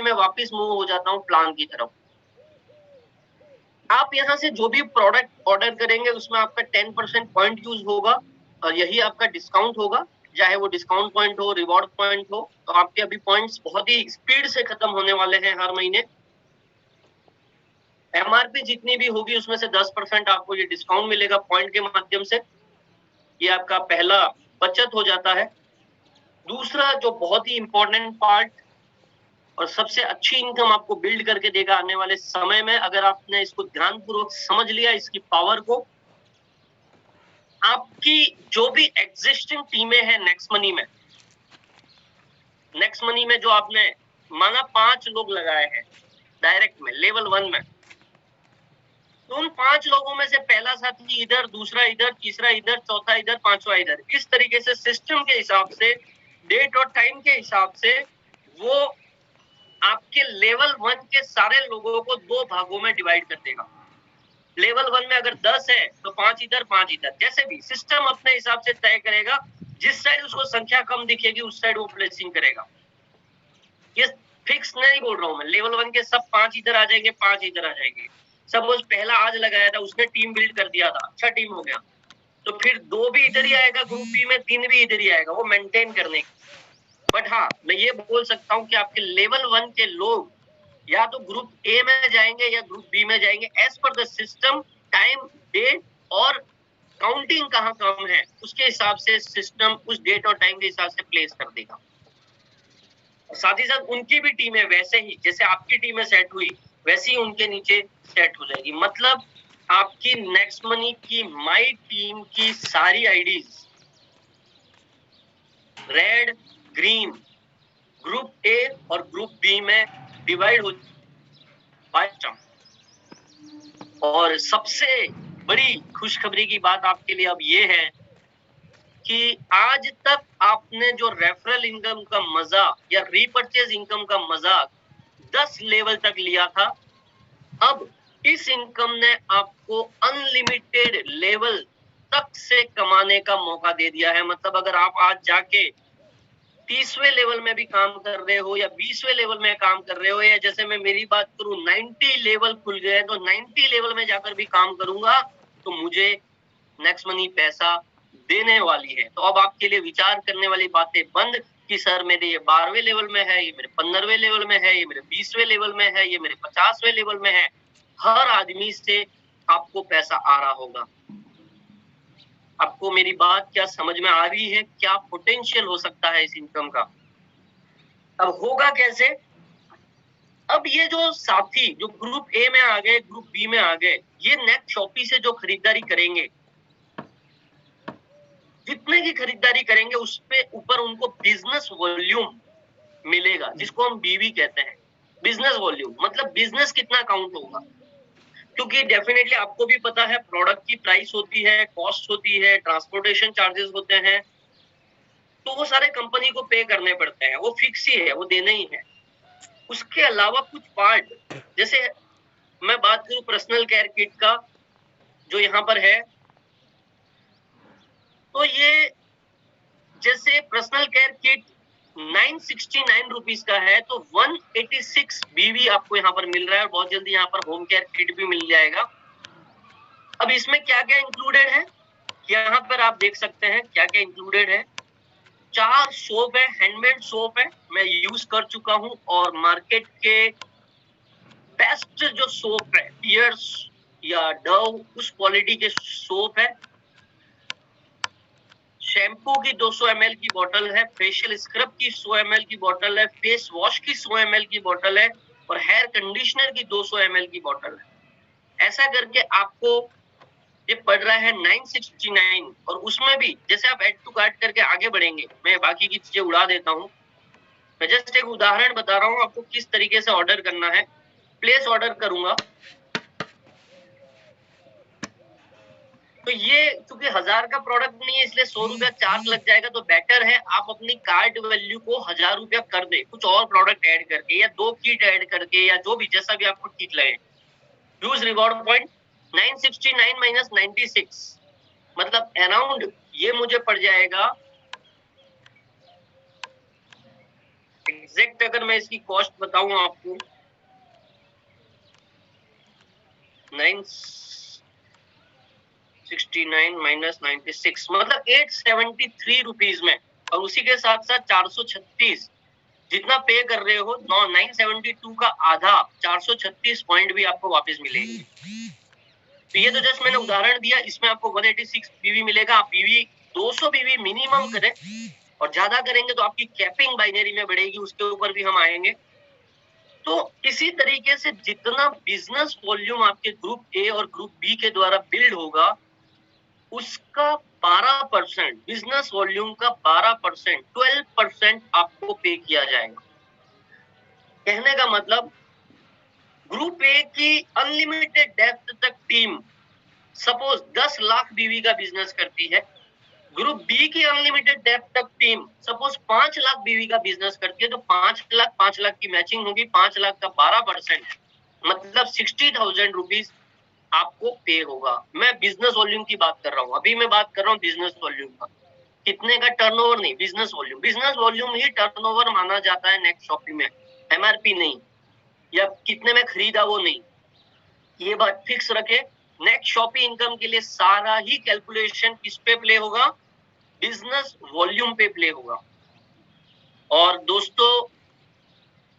मैं वापस मूव हो जाता हूँ प्लान की तरफ। आप यहाँ से जो भी प्रोडक्ट ऑर्डर करेंगे उसमें आपका 10% पॉइंट यूज होगा और यही आपका डिस्काउंट होगा, चाहे वो डिस्काउंट पॉइंट हो, रिवॉर्ड पॉइंट हो। तो आपके अभी पॉइंट्स बहुत ही स्पीड से खत्म होने वाले हैं हर महीने। एमआरपी जितनी भी होगी उसमें से 10% आपको ये डिस्काउंट मिलेगा पॉइंट के माध्यम से। ये आपका पहला बचत हो जाता है। दूसरा जो बहुत ही इंपॉर्टेंट पार्ट और सबसे अच्छी इनकम आपको बिल्ड करके देगा आने वाले समय में, अगर आपने इसको ध्यानपूर्वक समझ लिया इसकी पावर को, आपकी जो भी एग्जिस्टिंग टीमें हैं नेक्स्ट मनी में जो आपने माना 5 लोग लगाए हैं डायरेक्ट में लेवल 1 में, तो उन 5 लोगों में से पहला साथी इधर, दूसरा इधर, तीसरा इधर, चौथा इधर, पांचवा इधर, इस तरीके से सिस्टम के हिसाब से, डेट और टाइम के हिसाब से वो आपके लेवल 1 के सारे लोगों को 2 भागों में डिवाइड कर देगा। लेवल 1 में अगर 10 है तो 5 इधर 5 इधर, जैसे भी सिस्टम अपने हिसाब से तय करेगा। जिस साइड उसको संख्या कम दिखेगी उस साइड वो प्लेसिंग करेगा। ये फिक्स नहीं बोल रहा हूं मैं, लेवल 1 के सब 5 इधर आ जाएंगे, 5 इधर आ जाएंगे। सपोज पहला आज लगाया था, उसने टीम बिल्ड कर दिया था, अच्छा टीम हो गया, तो फिर 2 भी इधर ही आएगा ग्रुप बी में, 3 भी इधर ही आएगा, वो मेंटेन करने की। बट हाँ, मैं ये बोल सकता हूँ कि आपके लेवल 1 के लोग या तो ग्रुप ए में जाएंगे या ग्रुप बी में जाएंगे, as per the system, time, date और काउंटिंग कहाँ कम है उसके हिसाब से सिस्टम उस डेट और टाइम के हिसाब से प्लेस कर देगा। साथ ही साथ उनकी भी टीमें वैसे ही जैसे आपकी टीमें सेट हुई वैसे ही उनके नीचे सेट हो जाएगी। मतलब आपकी नेक्स्ट मनी की माई टीम की सारी IDs red, green, group A और ग्रुप बी में डिवाइड हो। और सबसे बड़ी खुशखबरी की बात आपके लिए अब ये है कि आज तक आपने जो रेफरल इनकम का मजा या रीपरचेज इनकम का मजा 10 लेवल तक लिया था, अब इस इनकम ने आपको अनलिमिटेड लेवल तक से कमाने का मौका दे दिया है। मतलब अगर आप आज जाके 30वें लेवल में भी काम कर रहे हो या 20वें लेवल में काम कर रहे हो, या जैसे मैं मेरी बात करूं 90 लेवल खुल गए तो 90 लेवल में जाकर भी काम करूंगा तो मुझे नेक्स्ट मनी पैसा देने वाली है। तो अब आपके लिए विचार करने वाली बातें बंद कि सर मेरे ये 12वें लेवल में है, ये मेरे 15वें लेवल में है, ये मेरे 20वें लेवल में है, ये मेरे 50वें लेवल में है। हर आदमी से आपको पैसा आ रहा होगा। आपको मेरी बात क्या समझ में आ रही है? क्या पोटेंशियल हो सकता है इस इनकम का? अब होगा कैसे? अब ये जो साथी जो ग्रुप ए में आ गए, ग्रुप बी में आ गए, ये नेट शॉपी से जो खरीदारी करेंगे, जितने की खरीदारी करेंगे उस पे ऊपर उनको बिजनेस वॉल्यूम मिलेगा, जिसको हम बीवी कहते हैं। बिजनेस वॉल्यूम मतलब बिजनेस कितना काउंट होगा, क्योंकि डेफिनेटली आपको भी पता है प्रोडक्ट की प्राइस होती है, कॉस्ट होती है, ट्रांसपोर्टेशन चार्जेस होते हैं, तो वो सारे कंपनी को पे करने पड़ते हैं, वो फिक्स ही है, वो देना ही है। उसके अलावा कुछ पार्ट, जैसे मैं बात करूं पर्सनल केयर किट का जो यहाँ पर है, तो ये जैसे पर्सनल केयर किट 969 रुपीज का है तो 186 बीवी आपको यहाँ पर मिल रहा है और बहुत जल्दी यहाँ पर होम केयर किट भी मिल जाएगा। अब इसमें क्या क्या इंक्लूडेड है, यहाँ पर आप देख सकते हैं क्या क्या इंक्लूडेड है। 4 सोप है, हैंडमेड सोप है, मैं यूज कर चुका हूं और मार्केट के बेस्ट जो सोप है पियर्स या डव उस क्वालिटी के सोप है। शैम्पू की 200 ml की बोतल है, फेशियल स्क्रब की 100 ml की बोतल है, फेस वॉश की 100 ml की बोतल है और हेयर कंडीशनर की 200 ml की बोतल है। ऐसा करके आपको ये पड़ रहा है 969। और उसमें भी जैसे आप एड टू कार्ट करके आगे बढ़ेंगे, मैं बाकी की चीजें उड़ा देता हूँ, मैं जस्ट एक उदाहरण बता रहा हूँ आपको किस तरीके से ऑर्डर करना है। प्लेस ऑर्डर करूंगा तो ये क्योंकि 1000 का प्रोडक्ट नहीं है इसलिए 100 रुपया चार्ज लग जाएगा, तो बेटर है आप अपनी कार्ट वैल्यू को 1000 रुपया कर दे कुछ और प्रोडक्ट ऐड करके या 2 किट ऐड करके या जो भी जैसा भी आपको ठीक लगे। यूज रिवॉर्ड पॉइंट 969 माइनस 96 मतलब अराउंड ये मुझे पड़ जाएगा एग्जैक्ट अगर मैं इसकी कॉस्ट बताऊं आपको 969 माइनस 96 मतलब 873 रुपीज में, और उसी के साथ साथ 436 जितना पे कर रहे हो 972 का आधा 436 पॉइंट भी आपको वापस मिलेगी। तो ये तो जस्ट मैंने उदाहरण दिया, इसमें आपको 186 बीवी मिलेगा। आप बीवी 200 बीवी मिनिमम करें और ज्यादा करेंगे तो आपकी कैपिंग बाइनरी में बढ़ेगी, उसके ऊपर भी हम आएंगे। तो इसी तरीके से जितना बिजनेस वॉल्यूम आपके ग्रुप ए और ग्रुप बी के द्वारा बिल्ड होगा उसका 12%, बिजनेस वॉल्यूम का 12%, 12% आपको पे किया जाएगा। कहने का मतलब ग्रुप ए की अनलिमिटेड डेप्थ तक टीम सपोज 10 लाख बीवी का बिजनेस करती है, ग्रुप बी की अनलिमिटेड डेप्थ तक टीम सपोज 5 लाख बीवी का बिजनेस करती है, तो 5 लाख की मैचिंग होगी, 5 लाख का 12% मतलब 60,000 रुपीज आपको पे होगा। मैं बिजनेस वॉल्यूम की बात कर रहा हूँ, अभी मैं बात कर रहा हूँ बिजनेस वॉल्यूम का, कितने का टर्नओवर नहीं, बिजनेस वॉल्यूम। बिजनेस वॉल्यूम ही टर्नओवर माना जाता है नेक्स्ट शॉपिंग में, एमआरपी नहीं, या कितने में खरीदा वो नहीं, ये बात फिक्स रखे। नेक्स्ट शॉपिंग इनकम के लिए सारा ही कैलकुलेशन किस पे प्ले होगा, बिजनेस वॉल्यूम पे प्ले होगा। और दोस्तों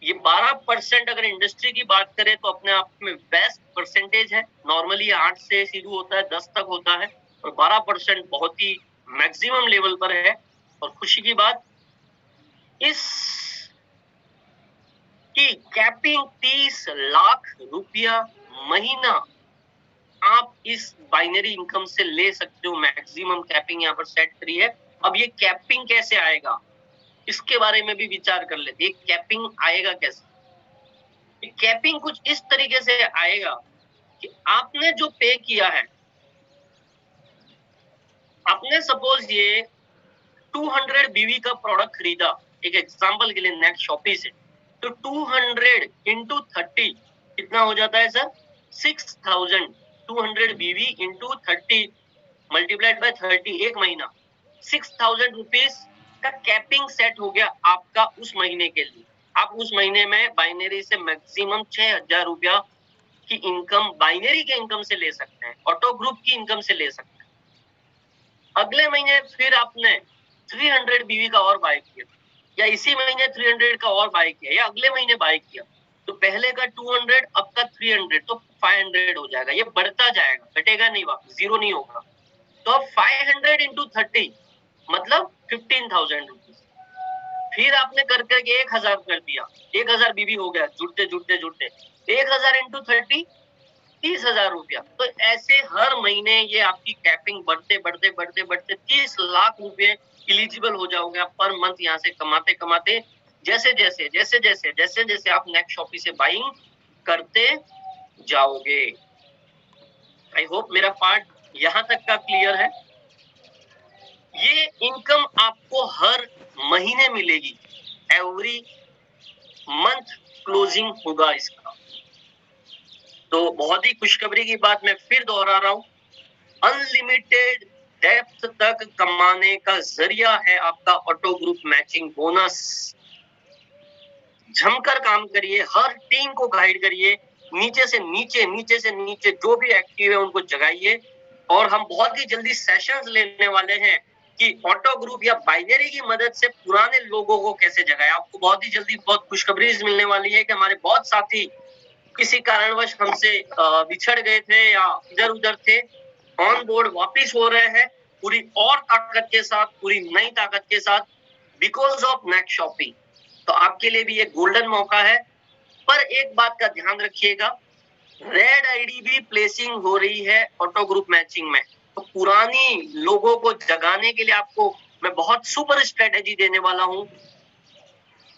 ये 12% अगर इंडस्ट्री की बात करें तो अपने आप में बेस्ट परसेंटेज है। नॉर्मली 8 से शुरू होता है, 10 तक होता है, और 12% बहुत ही मैक्सिमम लेवल पर है। और खुशी की बात इस की कैपिंग 30 लाख रुपया महीना आप इस बाइनरी इनकम से ले सकते हो। मैक्सिमम कैपिंग यहाँ पर सेट करी है। अब ये कैपिंग कैसे आएगा इसके बारे में भी विचार कर लेते हैं। कैपिंग आएगा कैसे? कैपिंग कुछ इस तरीके से आएगा कि आपने जो पे किया है, आपने सपोज ये 200 बीवी का प्रोडक्ट खरीदा, एक एग्जांपल के लिए नेक्स्ट शॉपी से, तो 200 इंटू 30 कितना हो जाता है सर? 6,000। 200 बीवी इंटू 30 मल्टीप्लाइड बाय 30, एक महीना 6,000 रुपीज का कैपिंग सेट हो गया आपका उस महीने के लिए। आप उस महीने में बाइनरी से मैक्सिमम 6,000 रुपया की इनकम बाइनरी के इनकम से ले सकते हैं, ऑटो ग्रुप की इनकम से ले सकते हैं। अगले महीने फिर आपने 300 बीवी का और बाय किया, या इसी महीने 300 का और बाय किया, या अगले महीने बाय किया, तो पहले का 200 अब का 300, तो 500 हो जाएगा। ये बढ़ता जाएगा, घटेगा नहीं, वापस जीरो नहीं होगा। तो अब 500 इंटू 30 मतलब 15,000 रुपीज। फिर आपने कर करके 1,000 कर दिया, 1,000 बीबी हो गया, जुड़ते जुड़ते जुड़ते 1,000 इंटू 30 30,000 रुपया। तो ऐसे हर महीने ये आपकी कैपिंग बढ़ते बढ़ते बढ़ते बढ़ते 30 लाख रुपए एलिजिबल हो जाओगे आप पर मंथ, यहाँ से कमाते कमाते। जैसे जैसे जैसे जैसे जैसे जैसे आप नेक्स्ट शॉपी से बाइंग करते जाओगे। आई होप मेरा पार्ट यहाँ तक का क्लियर है। ये इनकम आपको हर महीने मिलेगी, एवरी मंथ क्लोजिंग होगा इसका। तो बहुत ही खुशखबरी की बात मैं फिर दोहरा रहा हूं, अनलिमिटेड डेप्थ तक कमाने का जरिया है आपका ऑटो ग्रुप मैचिंग बोनस। जमकर काम करिए, हर टीम को गाइड करिए, नीचे से नीचे नीचे से नीचे जो भी एक्टिव है उनको जगाइए। और हम बहुत ही जल्दी सेशंस लेने वाले हैं कि ऑटो ग्रुप या बाइनरी की मदद से पुराने लोगों को कैसे जगाए। आपको बहुत ही जल्दी बहुत खुशखबरी मिलने वाली है कि हमारे बहुत साथी किसी कारणवश हमसे बिछड़ गए थे या इधर उधर थे, ऑन बोर्ड वापिस हो रहे हैं पूरी और ताकत के साथ, पूरी नई ताकत के साथ, बिकॉज ऑफ नेक्स्ट शॉपिंग। तो आपके लिए भी एक गोल्डन मौका है। पर एक बात का ध्यान रखिएगा, रेड आईडी भी प्लेसिंग हो रही है ऑटो ग्रुप मैचिंग में। तो पुरानी लोगों को जगाने के लिए आपको मैं बहुत सुपर स्ट्रेटेजी देने वाला हूं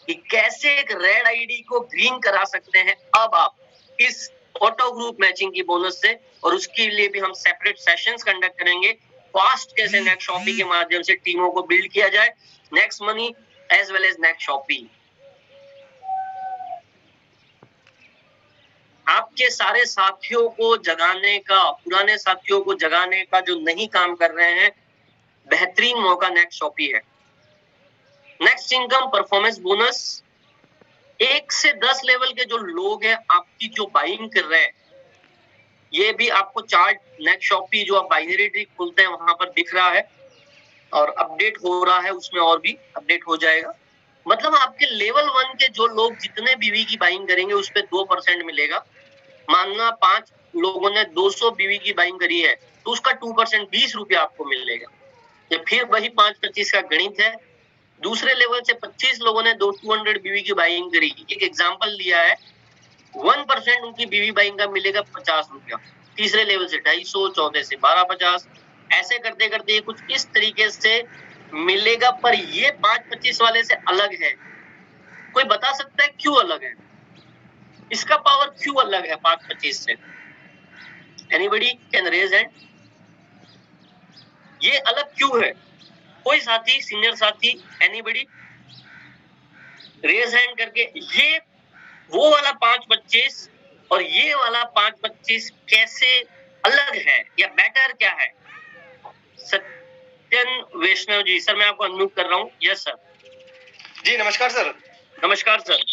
कि कैसे एक रेड आईडी को ग्रीन करा सकते हैं अब आप इस ऑटो ग्रुप मैचिंग की बोनस से। और उसके लिए भी हम सेपरेट सेशंस कंडक्ट करेंगे, फास्ट कैसे नेक्स्ट शॉपी के माध्यम से टीमों को बिल्ड किया जाए, next money as well as next shoppy. आपके सारे साथियों को जगाने का, पुराने साथियों को जगाने का जो नहीं काम कर रहे हैं, बेहतरीन मौका नेक्स्ट शॉपी है। नेक्स्ट इनकम परफॉर्मेंस बोनस 1 से 10 लेवल के जो लोग हैं आपकी जो बाइंग कर रहे हैं, ये भी आपको चार्ट नेक्स्ट शॉपी जो आप बाइनरी ट्री खोलते हैं वहां पर दिख रहा है और अपडेट हो रहा है, उसमें और भी अपडेट हो जाएगा। मतलब आपके लेवल 1 के जो लोग जितने बीवी की बाइंग करेंगे उस पे 2% मिलेगा। मानना 5 लोगों ने 200 बीवी की बाइंग करी है तो उसका 2% 20 रुपया आपको मिलेगा। ये फिर वही 5-25 का गणित है। दूसरे लेवल से 25 लोगों ने 200 बीवी की बाइंग करी, एक एग्जाम्पल लिया है, 1% उनकी बीवी बाइंग का मिलेगा 50 रुपया। तीसरे लेवल से 250, चौथे से 1250, ऐसे करते करते ये कुछ इस तरीके से मिलेगा। पर ये 5-25 वाले से अलग है। कोई बता सकता है क्यों अलग है? इसका पावर क्यों अलग है 5-25 से? Anybody can raise hand. ये अलग क्यों है? कोई साथी, सीनियर साथी, एनीबडी रेज हैंड करके। ये वो वाला 5-25 और ये वाला 5-25 कैसे अलग है या बेटर क्या है? सत्यन वैष्णव जी, सर मैं आपको अनम्यूट कर रहा हूँ। यस सर जी, नमस्कार सर। नमस्कार सर।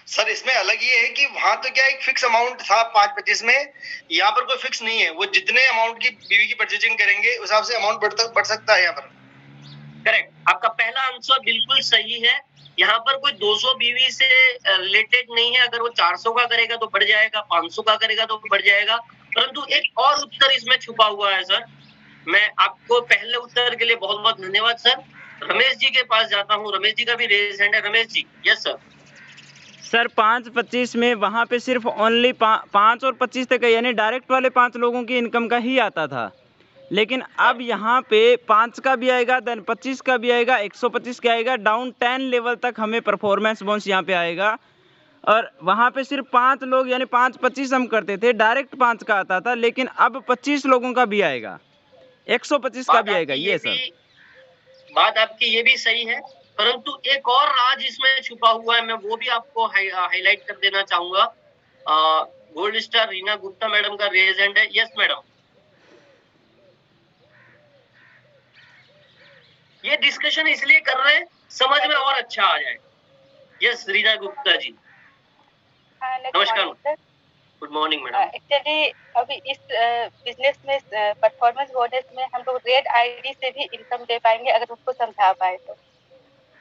सर इसमें अलग ये है कि वहां तो क्या एक फिक्स अमाउंट था 5-25 में, यहाँ पर कोई फिक्स नहीं है। वो जितने अमाउंट की बीवी की परचेजिंग करेंगे उस हिसाब से अमाउंट बढ़ सकता है यहाँ पर। करेक्ट, आपका पहला आंसर बिल्कुल सही है। यहाँ पर कोई 200 बीवी से रिलेटेड नहीं है। अगर वो 400 का करेगा तो बढ़ जाएगा, 500 का करेगा तो बढ़ जाएगा। परंतु एक और उत्तर इसमें छुपा हुआ है सर। मैं आपको पहले उत्तर के लिए बहुत बहुत धन्यवाद सर। रमेश जी के पास जाता हूँ। रमेश जी का भी रेज हैंड है। Ramesh ji. Yes sir. Sir 5-25 में वहाँ पे सिर्फ ओनली 5 और 25 तक है, यानी डायरेक्ट वाले 5 लोगों की इनकम का ही आता था। लेकिन अब यहाँ पे 5 का भी आएगा, देन 25 का भी आएगा, 125 का आएगा, डाउन 10 लेवल तक हमें परफॉर्मेंस बोनस यहाँ पे आएगा। और वहाँ पे सिर्फ 5 लोग यानी 5-25 हम करते थे, डायरेक्ट 5 का आता था, लेकिन अब 25 लोगों का भी आएगा, 125 का भी आएगा। ये सर बात आपकी ये भी सही है, परंतु एक और राज इसमें छुपा हुआ है, मैं वो भी आपको हाईलाइट कर देना चाहूंगा। Gold star Reena Gupta madam का रेज हैंड है। Yes madam. ये डिस्कशन इसलिए कर रहे हैं समझ में और अच्छा आ जाए। यस रीना गुप्ता जी। नमस्कार। Good morning madam. एक्चुअली अभी इस बिजनेस में परफॉर्मेंस बोनस में हम लोग रेड आईडी से भी इनकम दे पाएंगे अगर उसको समझा पाए तो।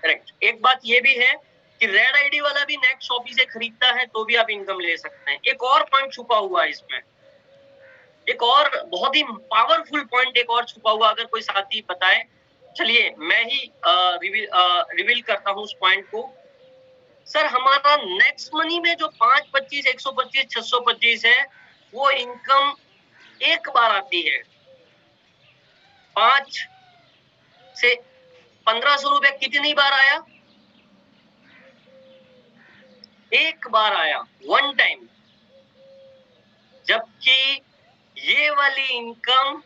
करेक्ट। एक बात ये भी है कि रेड आईडी वाला भी नेक्स्ट शॉपी से खरीदता है तो भी आप इनकम ले सकते हैं। एक और पॉइंट छुपा हुआ है इसमें, एक और बहुत ही पावरफुल पॉइंट एक और छुपा हुआ, अगर कोई साथी बताए। चलिए मैं ही रिवील करता हूँ उस पॉइंट को। सर हमारा नेक्स्ट मनी में जो 5-25, 125, 625 है वो इनकम एक बार आती है। 5 से 1500 रुपए कितनी बार आया? एक बार आया, वन टाइम। जबकि ये वाली इनकम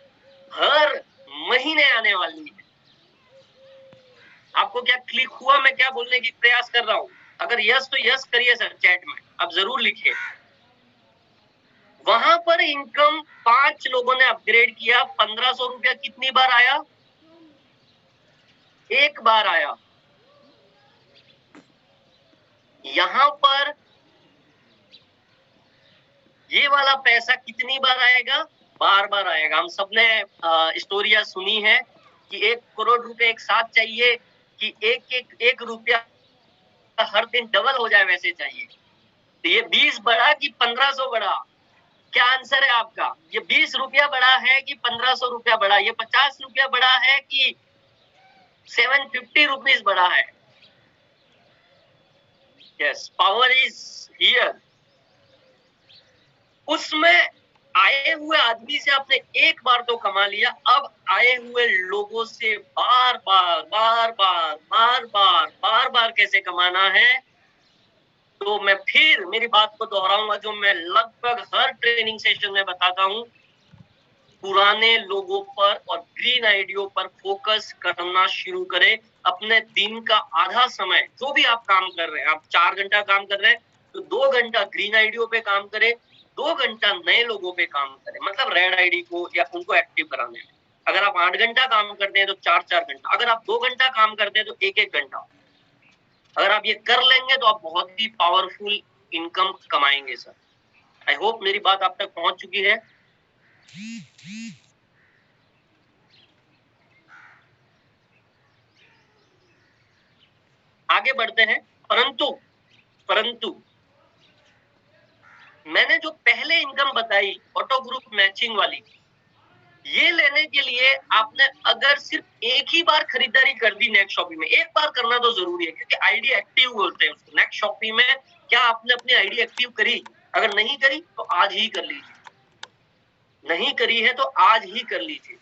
हर महीने आने वाली है। आपको क्या क्लिक हुआ मैं क्या बोलने की प्रयास कर रहा हूं? अगर यस तो यस करिए सर चैट में, आप जरूर लिखिए। वहां पर इनकम 5 लोगों ने अपग्रेड किया, 1500 रुपया कितनी बार आया? एक बार आया। यहां पर ये वाला पैसा कितनी बार आएगा? बार बार आएगा। हम सबने स्टोरिया सुनी है कि 1 करोड़ रुपए एक साथ चाहिए कि एक रुपया हर दिन डबल हो जाए वैसे चाहिए। तो ये 20 बढ़ा कि 1500 बढ़ा? क्या आंसर है आपका? ये 20 रुपया बढ़ा है कि 1500 रुपया बढ़ा? ये 50 रुपया बढ़ा है कि 750 रुपीज बढ़ा है? Yes, power is here. उसमें आए हुए आदमी से आपने एक बार तो कमा लिया, अब आए हुए लोगों से बार बार कैसे कमाना है? तो मैं फिर मेरी बात को दोहराऊंगा जो मैं लगभग हर ट्रेनिंग सेशन में बताता हूं, पुराने लोगों पर और ग्रीन आइडियो पर फोकस करना शुरू करें। अपने दिन का आधा समय जो भी आप काम कर रहे हैं, आप 4 घंटा काम कर रहे हैं तो 2 घंटा ग्रीन आइडियो पे काम करें, 2 घंटा नए लोगों पे काम करें, मतलब रेड आईडी को या उनको एक्टिव कराने में। अगर आप 8 घंटा काम करते हैं तो 4-4 घंटा, अगर आप 2 घंटा काम करते हैं तो 1-1 घंटा। अगर आप ये कर लेंगे तो आप बहुत ही पावरफुल इनकम कमाएंगे सर। आई होप मेरी बात आप तक पहुंच चुकी है। आगे बढ़ते हैं। परंतु मैंने जो पहले इनकम बताई ऑटो ग्रुप मैचिंग वाली, ये लेने के लिए आपने अगर सिर्फ एक ही बार खरीदारी कर दी नेक्स्ट शॉपिंग में, एक बार करना तो जरूरी है क्योंकि आईडी एक्टिव बोलते हैं उसको। नेक्स्ट शॉपिंग में क्या आपने अपनी आईडी एक्टिव करी? अगर नहीं करी तो आज ही कर लीजिए, नहीं करी है तो आज ही कर लीजिए।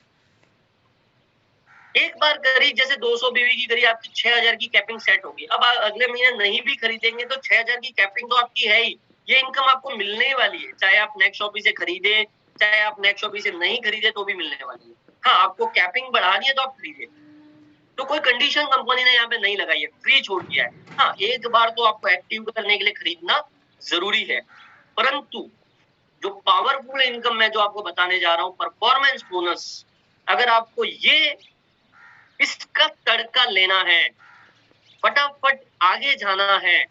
एक बार करी, जैसे 200 बीवी की करी, आपकी 6000 की कैपिंग सेट होगी। अब अगले महीने नहीं भी खरीदेंगे तो 6000 की कैपिंग तो आपकी है ही, ये इनकम आपको मिलने ही वाली है, चाहे आप नेक्स्ट शॉपिंग से खरीदे चाहे आप नेक्स्ट शॉपिंग से नहीं खरीदे तो भी मिलने वाली है। हाँ, आपको कैपिंग बढ़ानी है तो आप खरीदे, तो कोई कंडीशन कंपनी ने यहाँ पे नहीं लगाई है, फ्री छोड़ दिया है। हाँ, एक बार तो आपको एक्टिव करने के लिए खरीदना जरूरी है। परंतु जो पावरफुल इनकम मैं जो आपको बताने जा रहा हूँ, परफॉर्मेंस बोनस, अगर आपको ये इसका तड़का लेना है, फटाफट आगे जाना है,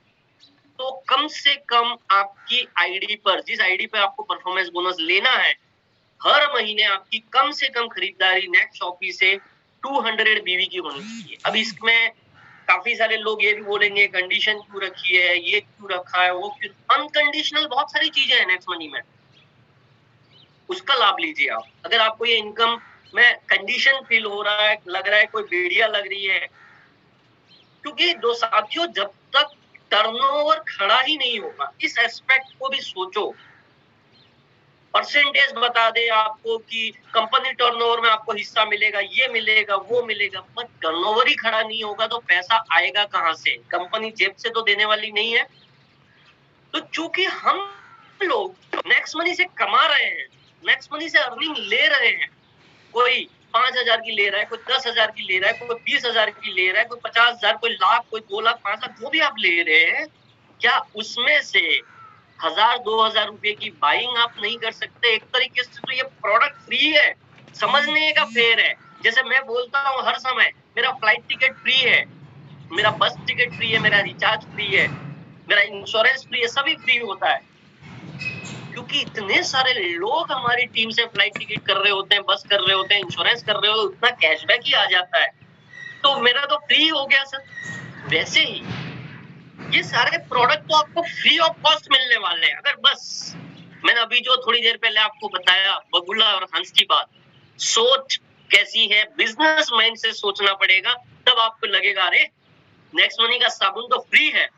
तो कम से कम आपकी आईडी पर, जिस आईडी पे आपको परफॉर्मेंस बोनस लेना है, हर महीने आपकी कम से कम खरीदारी नेक्स्ट शॉपी से 200 बीवी की होनी चाहिए। अब इसमें काफी सारे लोग ये भी बोलेंगे कंडीशन क्यों रखी है, ये क्यों रखा है, वो क्यों। अनकंडीशनल बहुत सारी चीजें हैं नेक्स्ट मनी में, उसका लाभ लीजिए आप। अगर आपको ये इनकम में कंडीशन फील हो रहा है, लग रहा है कोई बेड़िया लग रही है, क्योंकि दो साथियों, जब तक टर्नओवर खड़ा ही नहीं होगा, इस एस्पेक्ट को भी सोचो। परसेंटेज बता दे आपको कि कंपनी टर्नओवर में आपको हिस्सा मिलेगा, ये मिलेगा, वो मिलेगा, पर टर्नओवर ही खड़ा नहीं होगा तो पैसा आएगा कहां से? कंपनी जेब से तो देने वाली नहीं है। तो चूंकि हम लोग नेक्स्ट मनी से कमा रहे हैं, नेक्स्ट मनी से अर्निंग ले रहे हैं, कोई 5000 की ले रहा है, कोई 10,000 की ले रहा है, कोई 20,000 की ले रहा है, कोई 50,000, कोई लाख, कोई 2 लाख, 5 लाख, जो भी आप ले रहे हैं, क्या उसमें से 1000-2000 रुपए की बाइंग आप नहीं कर सकते? एक तरीके से तो ये प्रोडक्ट फ्री है, समझने का फेयर है। जैसे मैं बोलता हूँ हर समय, मेरा फ्लाइट टिकट फ्री है, मेरा बस टिकट फ्री है, मेरा रिचार्ज फ्री है, मेरा इंश्योरेंस फ्री है, सभी फ्री होता है, क्योंकि इतने सारे लोग हमारी टीम से फ्लाइट टिकट कर रहे होते हैं, बस कर रहे होते हैं, इंश्योरेंस कर रहे होते हैं, उतना कैशबैक ही आ जाता है, तो मेरा तो फ्री हो गया सर। वैसे ही ये सारे प्रोडक्ट तो आपको फ्री ऑफ कॉस्ट मिलने वाले हैं। अगर बस मैंने अभी जो थोड़ी देर पहले आपको बताया बगुला और हंस की बात, सोच कैसी है, बिजनेस माइंड से सोचना पड़ेगा, तब आपको लगेगा अरे नेक्स्ट मनी का साबुन तो फ्री है,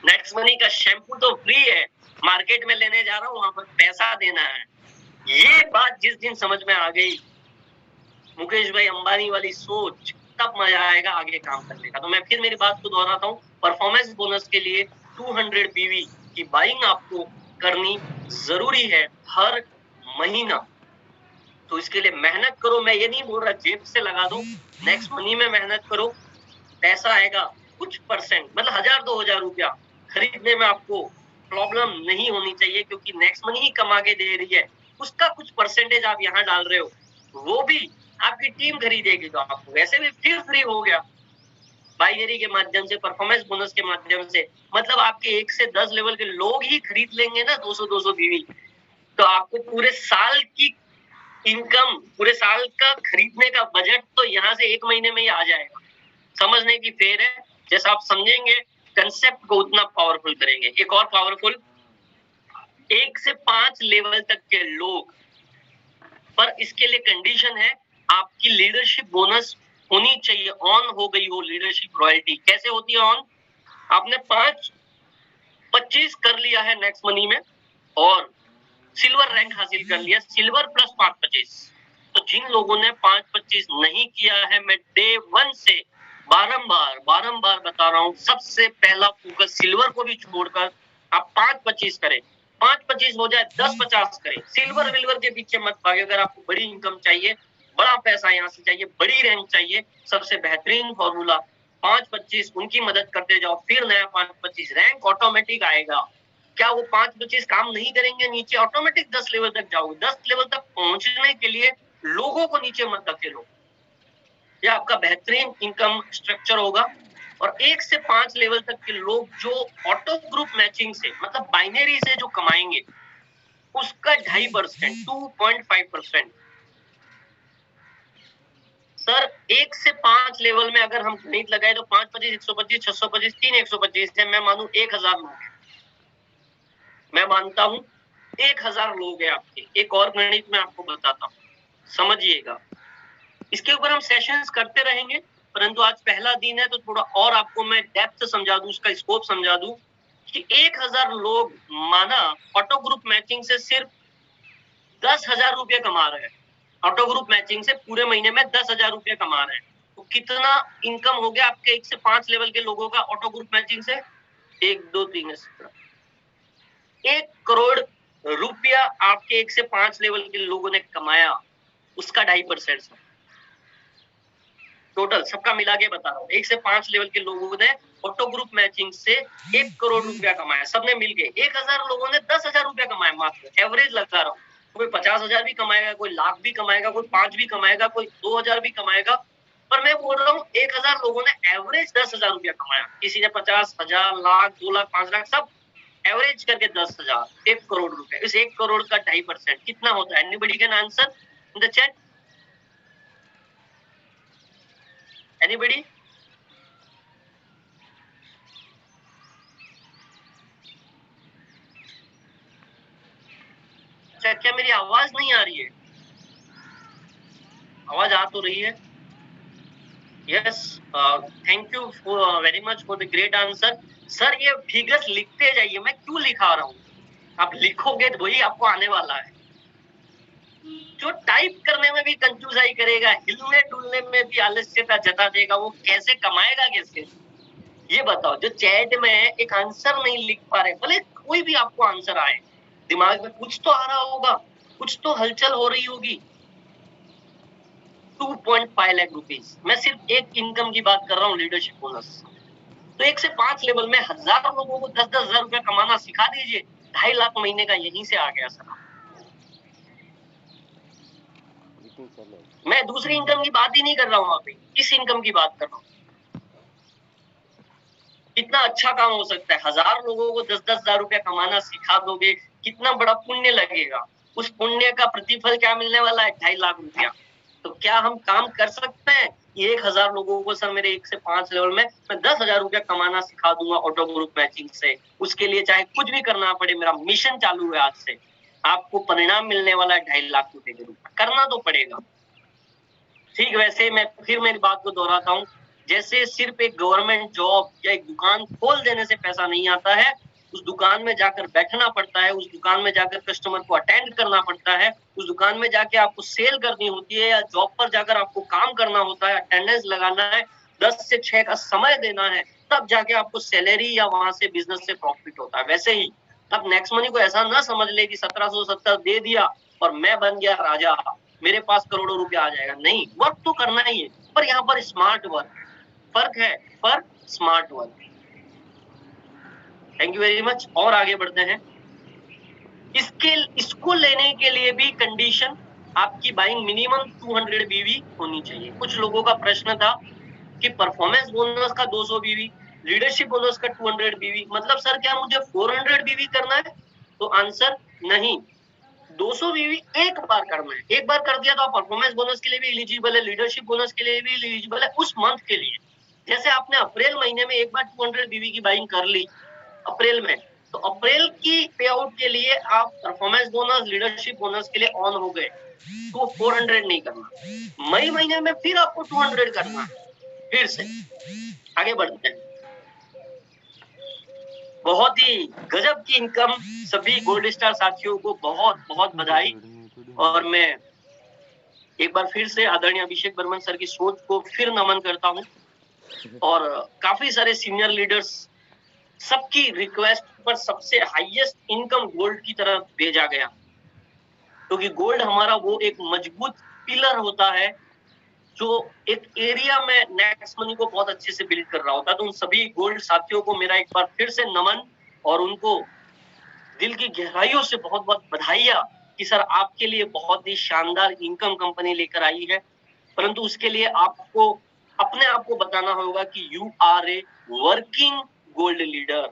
नेक्स्ट मनी का शैम्पू तो फ्री है, मार्केट में लेने जा रहा हूँ वहां पर पैसा देना है। ये बात जिस दिन समझ में आ गई, मुकेश भाई अंबानी वाली सोच, तब मजा आएगा आगे काम करने का। तो मैं फिर मेरी बात को दोहराता हूँ, परफॉर्मेंस बोनस के लिए 200 बीवी की बाइंग आपको करनी जरूरी है हर महीना। तो इसके लिए मेहनत करो, मैं ये नहीं बोल रहा जेब से लगा दो, नेक्स्ट मनी में मेहनत करो, पैसा आएगा कुछ परसेंट, मतलब 1000-2000 रुपया खरीदने में आपको प्रॉब्लम नहीं होनी चाहिए, क्योंकि नेक्स्ट मनी ही कमा के दे रही है, उसका कुछ परसेंटेज आप यहाँ डाल रहे हो, वो भी आपकी टीम खरीदेगी, तो आपको वैसे भी फिर फ्री हो गया बाइनरी के माध्यम से, परफॉर्मेंस बोनस के माध्यम से। मतलब आपके 1 से 10 लेवल के लोग ही खरीद लेंगे ना 200-200 बीवी, तो आपको पूरे साल की इनकम, पूरे साल का खरीदने का बजट तो यहाँ से 1 महीने में ही आ जाएगा। समझने की फेर है, जैसा आप समझेंगे कंसेप्ट को उतना पावरफुल करेंगे। एक और पावरफुल, 1 से 5 लेवल तक के लोग, पर इसके लिए कंडीशन है आपकी लीडरशिप बोनस होनी चाहिए, ऑन हो गई हो लीडरशिप रॉयल्टी। कैसे होती है ऑन? आपने 5-25 कर लिया है नेक्स्ट मनी में और सिल्वर रैंक हासिल कर लिया, सिल्वर प्लस 5-25। तो जिन लोगों ने 5-25 नहीं किया है, मैं डे 1 से बारंबार बता रहा हूँ, सबसे पहला फोकस सिल्वर को भी छोड़कर आप 5-25 करें, 5-25 हो जाए 10-50 करें। सिल्वर विल्वर के पीछे मत भागे। अगर आपको बड़ी इनकम चाहिए, बड़ा पैसा यहाँ से चाहिए, बड़ी रैंक चाहिए, सबसे बेहतरीन फॉर्मूला 5-25, उनकी मदद करते जाओ, फिर नया 5-25, रैंक ऑटोमेटिक आएगा। क्या वो 5-25 काम नहीं करेंगे नीचे? ऑटोमेटिक 10 लेवल तक जाओगे। 10 लेवल तक पहुंचने के लिए लोगों को नीचे मत धकेलो। यह आपका बेहतरीन इनकम स्ट्रक्चर होगा। और 1 से 5 लेवल तक के लोग जो ऑटो ग्रुप मैचिंग से मतलब बाइनरी से जो कमाएंगे उसका 2.5%, 2.5%। सर 1 से 5 लेवल में अगर हम गणित लगाए तो 5 25 125 625 3 125 है। मैं मानू 1000 लोग हैं, मैं मानता हूं 1000 लोग हैं आपके। एक और गणित मैं आपको बताता हूं, समझिएगा। इसके ऊपर हम सेशंस करते रहेंगे, परंतु आज पहला दिन है तो थोड़ा और आपको मैं डेप्थ समझा दूं, उसका स्कोप समझा दूं कि 1000 लोग माना ऑटो ग्रुप मैचिंग से सिर्फ 10,000 रुपये कमा रहे हैं। ऑटो ग्रुप मैचिंग से पूरे महीने में 10,000 रुपये कमा रहे हैं, तो कितना इनकम हो गया आपके 1 से 5 लेवल के लोगों का ऑटो ग्रुप मैचिंग से? 1 2 3 1 करोड़ रुपया आपके 1 से 5 लेवल के लोगों ने कमाया, उसका 2.5% टोटल सबका मिला के बता रहा हूँ। 1 से 5 लेवल के लोगों ने ऑटो ग्रुप मैचिंग से 1 करोड़ रुपया कमाया, सबने मिलके। 1000 लोगों ने 10,000 रुपया कमाया, मात्र एवरेज लगा रहा हूँ। कोई 50,000 भी कमाएगा, कोई लाख भी कमाएगा, कोई 5 भी कमाएगा, कोई 2000 भी कमाएगा, पर मैं बोल रहा हूँ 1000 लोगों ने एवरेज 10,000 रुपया कमाया। किसी ने 50,000, लाख, 2 लाख, 5 लाख, सब एवरेज करके 10,000, 1 करोड़ रुपया। इस 1 करोड़ का 2.5% कितना होता है? Anybody can answer in the chat? Anybody? क्या मेरी आवाज नहीं आ रही है? आवाज आ तो रही है? Yes, thank you very much for the great answer. Sir ये फिगर्स लिखते जाइए, मैं क्यों लिखा रहा हूँ? आप लिखोगे तो वही आपको आने वाला है। जो टाइप करने में भी कंफ्यूजाई करेगा, हिलने डुलने में भी आलस्यता जता देगा, वो कैसे कमाएगा कैसे? ये बताओ। जो चैट में एक आंसर नहीं लिख पा रहे, भले कोई भी आपको आंसर आए, दिमाग में कुछ तो आ रहा होगा, कुछ तो हलचल हो रही होगी। 2.5 लाख रुपीस। मैं सिर्फ एक इनकम की बात कर रहा हूँ, लीडरशिप बोनस। तो 1 से 5 लेवल में 1000 लोगों को 10-10 हजार रुपया कमाना सिखा दीजिए, 2.5 लाख महीने का यहीं से आ गया सर। मैं दूसरी इनकम की बात ही नहीं कर रहा हूँ, अभी इस इनकम की बात कर रहा हूँ। कितना अच्छा काम हो सकता है। 1000 लोगों को 10-10 हजार रुपया कमाना सिखा दोगे, कितना बड़ा पुण्य लगेगा। उस पुण्य का प्रतिफल क्या मिलने वाला है? 2.5 लाख रुपया। तो क्या हम काम कर सकते हैं? 1000 लोगों को सर मेरे 1 से 5 लेवल में मैं 10,000 रुपया कमाना सिखा दूंगा ऑटो ग्रुप मैचिंग से। उसके लिए चाहे कुछ भी करना पड़े, मेरा मिशन चालू है आज से। आपको परिणाम मिलने वाला है 2.5 लाख रुपए के रूप में, करना तो पड़ेगा। ठीक वैसे मैं फिर मेरी बात को दोहराता हूँ, जैसे सिर्फ एक गवर्नमेंट जॉब या एक दुकान खोल देने से पैसा नहीं आता है, उस दुकान में जाकर बैठना पड़ता है, उस दुकान में जाकर कस्टमर को अटेंड करना पड़ता है, उस दुकान में जाके आपको सेल करनी होती है, या जॉब पर जाकर आपको काम करना होता है, अटेंडेंस लगाना है, 10 से 6 का समय देना है, तब जाके आपको सैलरी या वहां से बिजनेस से प्रॉफिट होता है। वैसे ही अब नेक्स्ट मनी को ऐसा ना समझ ले कि 1770 दे दिया और मैं बन गया राजा, मेरे पास करोड़ों रुपया आ जाएगा। नहीं, वर्क तो करना ही है, पर यहाँ पर स्मार्ट वर्क, फर्क है, पर smart work. Thank you very much. और आगे बढ़ते हैं। इसको लेने के लिए भी कंडीशन आपकी बाइंग मिनिमम 200 बीवी होनी चाहिए। कुछ लोगों का प्रश्न था कि परफॉर्मेंस बोनस का 200 बीवी, लीडरशिप बोनस का 200 बीवी, मतलब सर क्या मुझे 400 बीवी करना है? तो आंसर नहीं, 200 बीवी एक बार करना है। एक बार कर दिया तो आप परफॉर्मेंस बोनस के लिए भी एलिजिबल है, लीडरशिप बोनस के लिए भी एलिजिबल है, उस मंथ के लिए। जैसे आपने अप्रैल महीने में एक बार 200 बीवी की बाइंग कर ली अप्रैल में, तो अप्रैल की पे आउट के लिए आप परफॉर्मेंस बोनस, लीडरशिप बोनस के लिए ऑन हो गए, तो 400 नहीं करना। मई महीने में फिर आपको 200 करना है। फिर से आगे बढ़ते हैं। बहुत ही गजब की इनकम। सभी गोल्ड स्टार साथियों को बहुत बहुत बधाई। और मैं एक बार फिर से आदरणीय अभिषेक बर्मन सर की सोच को फिर नमन करता हूं, और काफी सारे सीनियर लीडर्स सबकी रिक्वेस्ट पर सबसे हाईएस्ट इनकम गोल्ड की तरफ भेजा गया, क्योंकि गोल्ड हमारा वो एक मजबूत पिलर होता है जो एक एरिया में नेक्स्ट मनी को बहुत अच्छे से बिल्ड कर रहा होता है। तो उन सभी गोल्ड साथियों को मेरा एक बार फिर से नमन, और उनको दिल की गहराइयों से बहुत बहुत बधाइयां कि सर आपके लिए बहुत ही शानदार इनकम कंपनी लेकर आई है। परंतु उसके लिए आपको अपने आप को बताना होगा कि you are a working gold leader.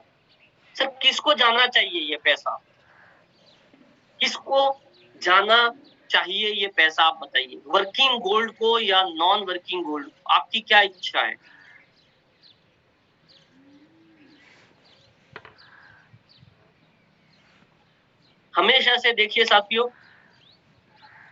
Sir किसको जाना चाहिए ये पैसा, किसको जाना चाहिए ये पैसा, आप बताइए, वर्किंग गोल्ड को या नॉन वर्किंग गोल्ड को, आपकी क्या इच्छा है? हमेशा से देखिए साथियों,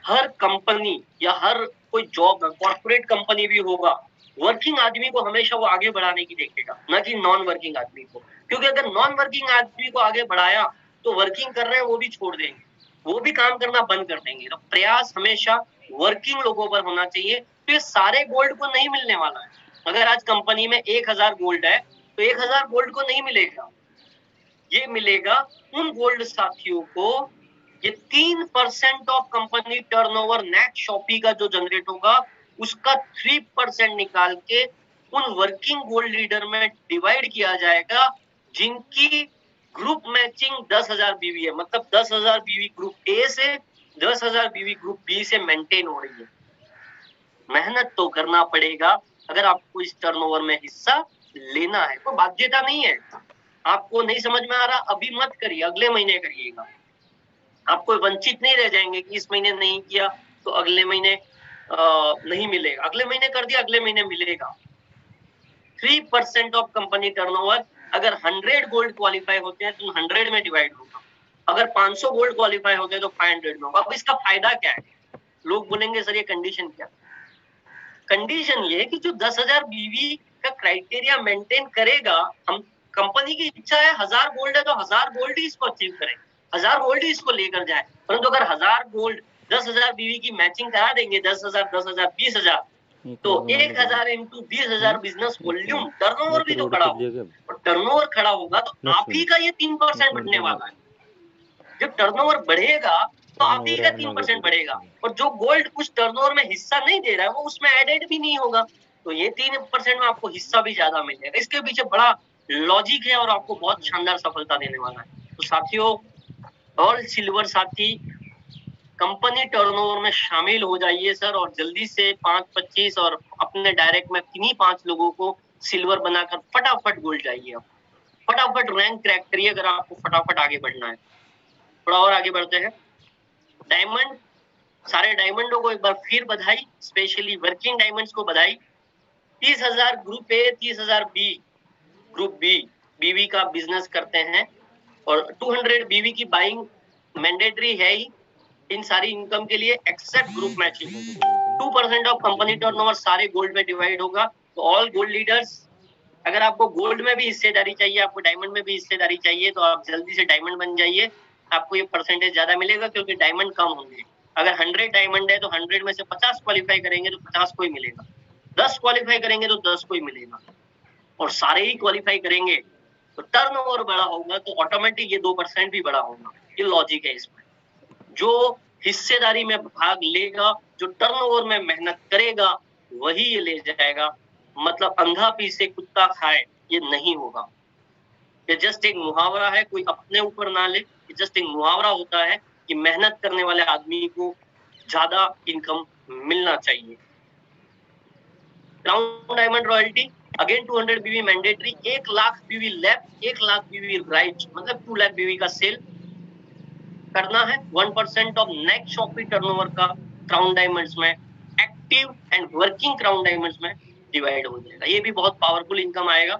हर कंपनी या हर कोई जॉब, कॉर्पोरेट कंपनी भी होगा, वर्किंग आदमी को हमेशा वो आगे बढ़ाने की देखेगा, ना कि नॉन वर्किंग आदमी को। क्योंकि अगर नॉन वर्किंग आदमी को आगे बढ़ाया तो वर्किंग कर रहे हैं वो भी छोड़ देंगे, वो भी काम करना बंद कर देंगे। तो प्रयास हमेशा वर्किंग लोगों पर होना चाहिए। तो ये सारे गोल्ड को नहीं मिलने वाला है। अगर आज कंपनी में 1000 गोल्ड है तो 1000 गोल्ड को नहीं मिलेगा, ये मिलेगा उन गोल्ड साथियों को। ये 3% of company turnover net shoppy का जो जनरेट होगा उसका 3% निकाल के उन वर्किंग गोल्ड लीडर में डिवाइड किया जाएगा जिनकी ग्रुप मैचिंग 10,000 बीवी है। मतलब 10,000 बीवी ग्रुप ए से, 10,000 बीवी ग्रुप बी से मेंटेन हो रही है। मेहनत तो करना पड़ेगा अगर आपको इस टर्नओवर में हिस्सा लेना है। कोई बाध्यता नहीं है। आपको नहीं समझ में आ रहा अभी मत करिए, अगले महीने करिएगा। आप कोई वंचित नहीं रह जाएंगे कि इस महीने नहीं किया तो अगले महीने नहीं मिलेगा। अगले महीने कर दिया, अगले महीने मिलेगा। 3% ऑफ कंपनी टर्नओवर, अगर 100 गोल्ड क्वालिफाई होते हैं तो 100 में डिवाइड होगा। अगर 500 गोल्ड क्वालिफाई होते हैं तो 500 में होगा। अब इसका फायदा क्या है? लोग बोलेंगे सर ये कंडीशन क्या? कंडीशन ये है कि जो 10,000 बीवी का क्राइटेरिया मेंटेन करेगा, हम कंपनी की इच्छा है 1000 गोल्ड है तो 1000 गोल्ड ही इसको अचीव करें, 1000 गोल्ड ही इसको लेकर जाए। परंतु अगर 1000 गोल्ड 10,000 बीवी की मैचिंग करा देंगे, 10,000 10,000 20,000, तो 1000 इंटू 20,000 बिजनेस वॉल्यूम, टर्नओवर भी तो खड़ा होगा। और टर्नओवर खड़ा होगा तो आप ही का ये 3% बढ़ने वाला है। जब टर्नओवर बढ़ेगा तो आप ही का 3% बढ़ेगा। और जो गोल्ड उस टर्नओवर में हिस्सा नहीं दे रहा है वो उसमें एडेड भी नहीं होगा, तो ये 3% में आपको हिस्सा भी ज्यादा मिलेगा। इसके पीछे बड़ा लॉजिक है और आपको बहुत शानदार सफलता देने वाला है। तो साथियों, ऑल सिल्वर साथी कंपनी टर्नओवर में शामिल हो जाइए सर, और जल्दी से 5-25 और अपने डायरेक्ट में किन्हीं 5 लोगों को सिल्वर बनाकर फटाफट गोल्ड जाइए। आप फटाफट रैंक क्रैक करिए अगर आपको फटाफट आगे बढ़ना है। थोड़ा और आगे बढ़ते हैं। डायमंड, सारे डायमंडों को एक बार फिर बधाई, स्पेशली वर्किंग डायमंड्स को बधाई। 30,000 group A, 30,000 B group B BV का बिजनेस करते हैं और 200 बीवी की बाइंग मैंडेटरी है ही इन सारी इनकम के लिए, except group matching. 2% of company turnover सारे गोल्ड में डिवाइड होगा। तो ऑल गोल्ड लीडर्स, अगर आपको गोल्ड में भी हिस्सेदारी चाहिए, आपको डायमंड में भी हिस्सेदारी चाहिए, तो आप जल्दी से डायमंड बन जाइए। आपको ये परसेंटेज ज्यादा मिलेगा क्योंकि डायमंड कम होंगे। अगर 100 डायमंड है तो 100 में से 50 क्वालिफाई करेंगे तो 50 को ही मिलेगा, 10 क्वालिफाई करेंगे तो 10 को ही मिलेगा, और सारे ही क्वालिफाई करेंगे तो टर्नओवर बड़ा होगा तो ऑटोमेटिक ये 2% भी बड़ा होगा। ये लॉजिक है इसमें। जो हिस्सेदारी में भाग लेगा, जो टर्नओवर में मेहनत करेगा, वही ये ले जाएगा। मतलब अंधा पीसे कुत्ता खाए ये नहीं होगा। ये जस्ट एक मुहावरा है, कोई अपने ऊपर ना ले। ये जस्ट एक मुहावरा होता है कि मेहनत करने वाले आदमी को ज्यादा इनकम मिलना चाहिए। क्राउन डायमंड रॉयल्टी अगेन 200 बीवी mandatory, 1 lakh BV left, 1 lakh बीवी राइट, मतलब 2 लाख बीवी का सेल करना है। 1% ऑफ नेट शॉपी टर्नओवर का क्राउन डायमंड्स में, active and working crown diamonds में डिवाइड हो जाएगा। ये भी बहुत पावरफुल इनकम आएगा।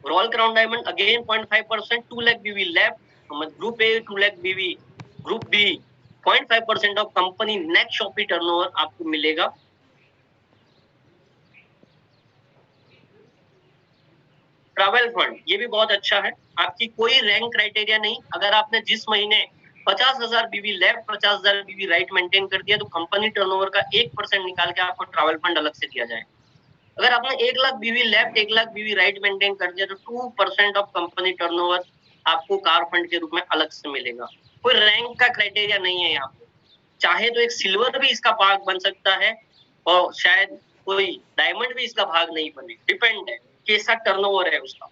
Royal crown diamond again 0.5%, 2 lakh BV left, group A 2 lakh BV, group B 0.5% of company net shoppy turnover आपको मिलेगा। ट्रैवल फंड, ये भी बहुत अच्छा है। आपकी कोई रैंक क्राइटेरिया नहीं। अगर आपने जिस महीने 50,000 बीवी लेफ्ट, 50,000 बीवी राइट मेंटेन कर दिया तो कंपनी टर्नओवर का 1% निकाल के आपको ट्रैवल फंड अलग से दिया जाए। अगर आपने 1 लाख बीवी लेफ्ट, 1 लाख बीवी राइट मेंटेन कर दिया तो 2% ऑफ कंपनी टर्नओवर आपको कार फंड के रूप में अलग से मिलेगा। कोई रैंक का क्राइटेरिया नहीं है यहाँ पे। चाहे तो एक सिल्वर भी इसका भाग बन सकता है और शायद कोई डायमंड भी इसका भाग नहीं बने, डिपेंड है कैसा टर्नओवर है उसका।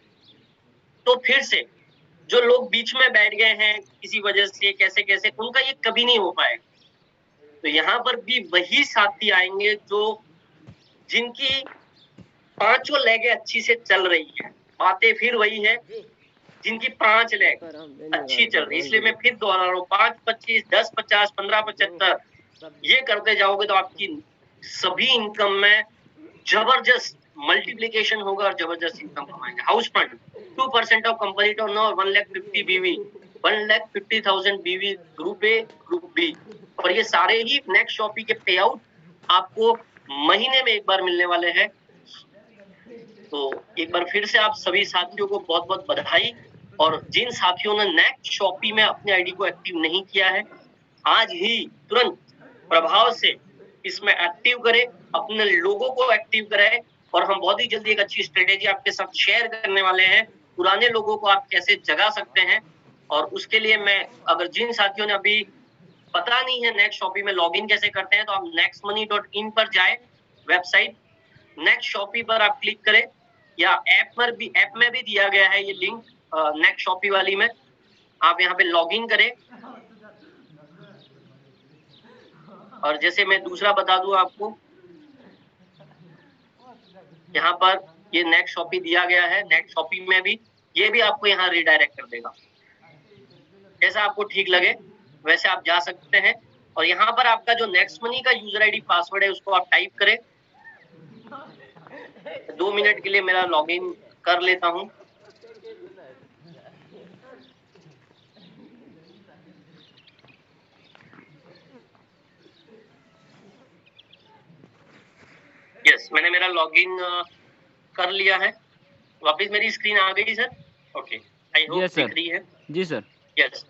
तो फिर से जो लोग बीच में बैठ गए हैं किसी वजह से, कैसे कैसे, उनका ये कभी नहीं हो पाएगा। तो यहाँ पर भी वही साथी आएंगे जो जिनकी पांचों लेगे अच्छी से चल रही है, बातें फिर वही है, जिनकी 5 लेग अच्छी चल रही है। इसलिए मैं फिर दोहरा रहा हूँ, 5 25 10 50 15 75 ये करते जाओगे तो आपकी सभी इनकम में जबरदस्त मल्टीप्लिकेशन होगा और जबरदस्त इनकम कमाएंगे। House fund 2% of company turnover 1,50,000 बीवी, 1,50,000 बीवी ग्रुप ए ग्रुप बी, और ये सारे ही नेक्स्ट शॉपी के पे आउट आपको महीने में एक बार मिलने वाले हैं। तो एक बार फिर से आप सभी साथियों को बहुत बहुत बधाई, और जिन साथियों ने नेक्स्ट शॉपी में अपने आईडी को एक्टिव नहीं किया है, आज ही तुरंत प्रभाव से इसमें एक्टिव करें, अपने लोगों को एक्टिव कराएं, और हम बहुत ही जल्दी एक अच्छी स्ट्रेटेजी आपके साथ शेयर करने वाले हैं, पुराने लोगों को आप कैसे जगा सकते हैं। और उसके लिए मैं, अगर जिन साथियों ने अभी पता नहीं है नेक्स्ट शॉपी में लॉगिन कैसे करते हैं, तो आप nextmoney.in पर जाए, वेबसाइट नेक्स्ट शॉपी पर आप क्लिक करें, या ऐप में भी दिया गया है ये लिंक, नेक्स्ट शॉपी वाली में आप यहाँ पे लॉगिन करें। और जैसे मैं दूसरा बता दूं आपको, यहाँ पर ये नेक्स्ट शॉपी दिया गया है, नेक्स्ट शॉपी में भी ये भी आपको यहाँ रिडायरेक्ट कर देगा। जैसा आपको ठीक लगे वैसे आप जा सकते हैं, और यहाँ पर आपका जो नेक्स्ट मनी का यूजर आईडी पासवर्ड है उसको आप टाइप करें। 2 मिनट के लिए मेरा लॉगिन कर लेता हूं। यस, मैंने मेरा लॉगिन कर लिया है। वापस मेरी स्क्रीन आ गई सर? ओके, आई होप दिख रही है। जी सर। यस,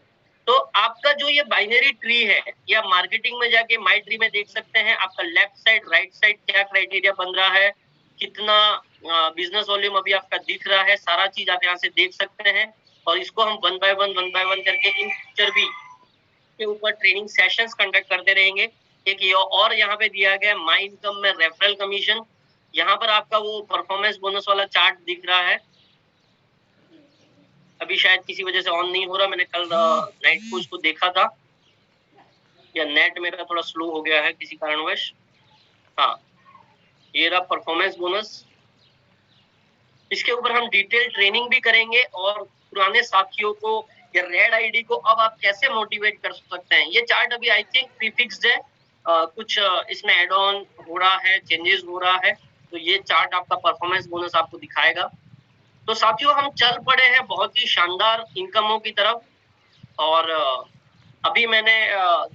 तो आपका जो ये बाइनरी ट्री है, या मार्केटिंग में जाके माई ट्री में देख सकते हैं आपका लेफ्ट साइड राइट साइड क्या क्राइटेरिया बन रहा है, कितना बिजनेस वॉल्यूम अभी आपका दिख रहा है, सारा चीज आप यहाँ से देख सकते हैं। और इसको हम वन बाय वन करके इन फ्यूचर भी के ऊपर ट्रेनिंग सेशंस कंडक्ट करते रहेंगे। एक ये और यहाँ पे दिया गया माई इनकम में रेफरल कमीशन, यहाँ पर आपका वो परफॉर्मेंस बोनस वाला चार्ट दिख रहा है। अभी शायद किसी वजह से ऑन नहीं हो रहा, मैंने कल नाइट को उसको देखा था, या नेट मेरा थोड़ा स्लो हो गया है किसी कारणवश। हाँ, ये रहा परफॉर्मेंस बोनस। इसके ऊपर हम डिटेल ट्रेनिंग भी करेंगे, और पुराने साथियों को या रेड आईडी को अब आप कैसे मोटिवेट कर सकते हैं। ये चार्ट अभी आई थिंक प्रीफिक्स्ड है, कुछ इसमें एड ऑन हो रहा है, चेंजेस हो रहा है, तो ये चार्ट आपका परफॉर्मेंस बोनस आपको दिखाएगा। तो साथियों, हम चल पड़े हैं बहुत ही शानदार इनकमों की तरफ, और अभी मैंने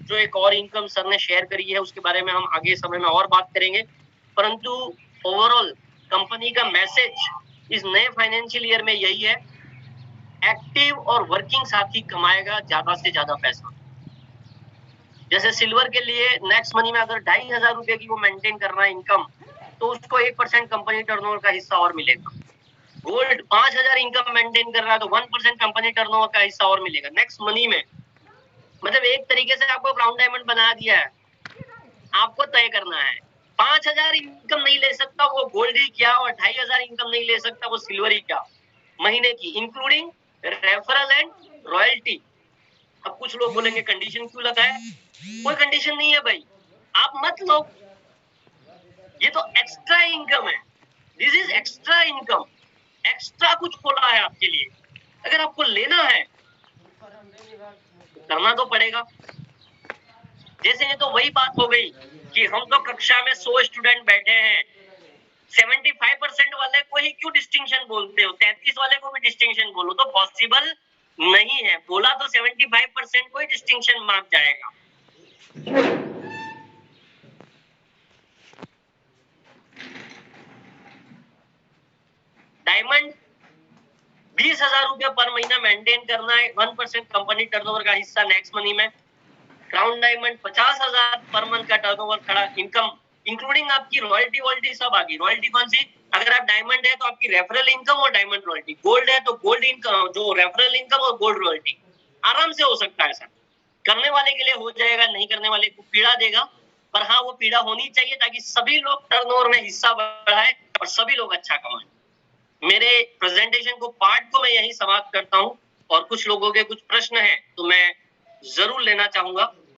जो एक और इनकम सर ने शेयर करी है उसके बारे में हम आगे समय में और बात करेंगे, परंतु ओवरऑल कंपनी का मैसेज इस नए फाइनेंशियल ईयर में यही है, एक्टिव और वर्किंग साथी कमाएगा ज्यादा से ज्यादा पैसा। जैसे सिल्वर के लिए नेक्स्ट मनी में अगर 2,500 रुपए की वो मेंटेन कर रहा है इनकम, तो उसको 1% कंपनी टर्नओवर का हिस्सा और मिलेगा। गोल्ड 5,000 इनकम मेंटेन कर रहा है तो 1% कंपनी टर्नओवर का हिस्सा और मिलेगा नेक्स्ट मनी में। मतलब एक तरीके से आपको ब्राउन डायमंड बना दिया है, आपको तय करना है। 5,000 इनकम नहीं ले सकता वो गोल्ड ही क्या, और 2,500 इनकम नहीं ले सकता वो सिल्वर ही क्या, महीने की, इंक्लूडिंग रेफरल एंड रॉयल्टी। अब कुछ लोग बोलेंगे कंडीशन क्यों लगा है? कोई कंडीशन नहीं है भाई, आप मत लो, ये तो एक्स्ट्रा इनकम है, this is extra income, extra कुछ खोला है आपके लिए। अगर आपको लेना है करना तो पड़ेगा। जैसे ये तो वही बात हो गई कि हम तो कक्षा में 100 स्टूडेंट बैठे हैं, 75% वाले को ही क्यों डिस्टिंक्शन बोलते हो, 33 वाले को भी डिस्टिंक्शन बोलो, तो पॉसिबल नहीं है। बोला तो 75% को ही डिस्टिंक्शन मार्क जाएगा। डायमंड 20,000 रुपया पर महीना मेंटेन करना है, 1% कंपनी टर्नओवर का हिस्सा नेक्स्ट मनी में। क्राउन डायमंड 50,000 पर मंथ का टर्नओवर खड़ा इनकम, इंक्लूडिंग आपकी रॉयल्टी वॉल्टी सब आ गई। रॉयल्टी कौन सी? अगर आप डायमंड है तो आपकी रेफरल इनकम और डायमंड रॉयल्टी, गोल्ड है तो गोल्ड इनकम, जो रेफरल इनकम और गोल्ड रॉयल्टी। आराम से हो सकता है सर, करने वाले के लिए हो जाएगा, नहीं करने वाले को पीड़ा देगा, पर हाँ वो पीड़ा होनी चाहिए ताकि सभी लोग टर्नओवर में हिस्सा बढ़ाए और सभी लोग अच्छा कमाएं। मेरे प्रेजेंटेशन को पार्ट को मैं यही समाप्त करता हूं, और कुछ लोगों के कुछ प्रश्न हैं तो मैं जरूर लेना चाहूंगा।